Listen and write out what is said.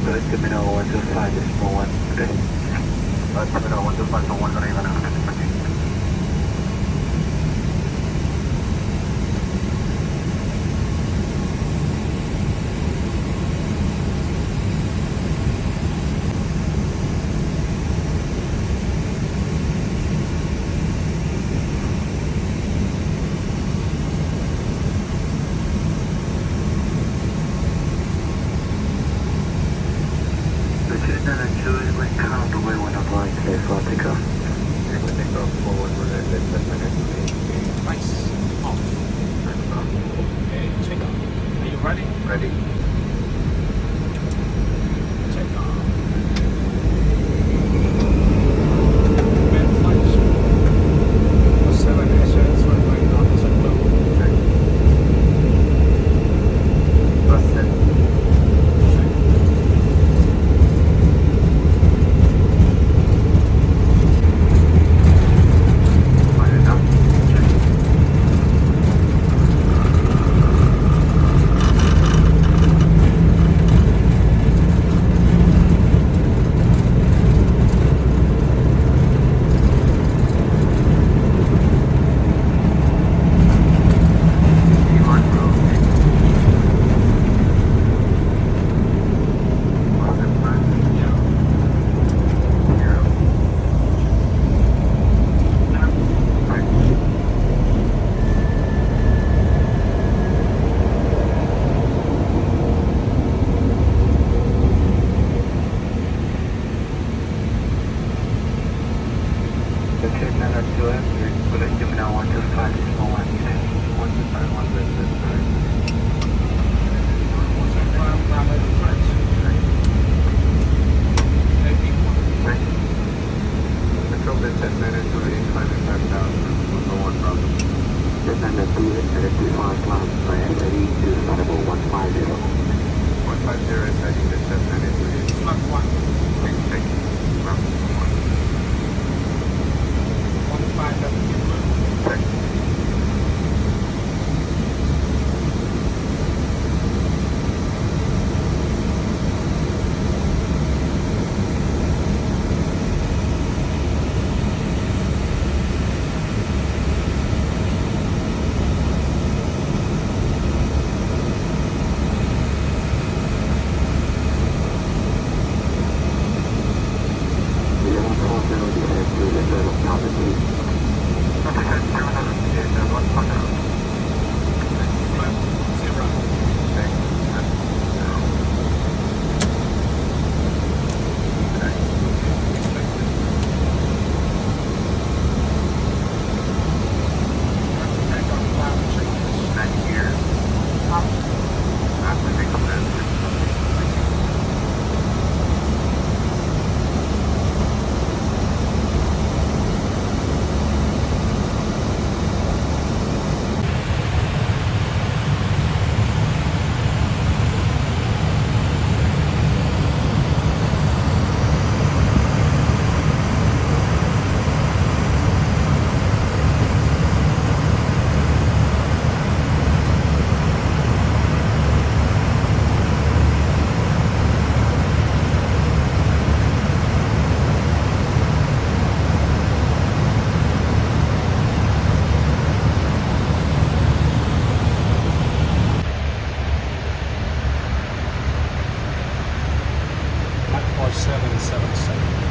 Terminal 125, decimal 1, today. Terminal 125, so 1 today, Ready? Ready. Take off. Wind flights. 7 HS, runway knots at low. Bus set. Fine enough. Terminal 125, decimal 1, today. 125, 125. Control bit 10 minutes to reach 5,000. No one problem. Descend at 2 headed to 5 miles per ready to Sunnable 150. 150 is heading to 10 minutes to reach. Mach 1. Thank you. Mach 1.5 doesn't get low. Thank you. Mach 4777.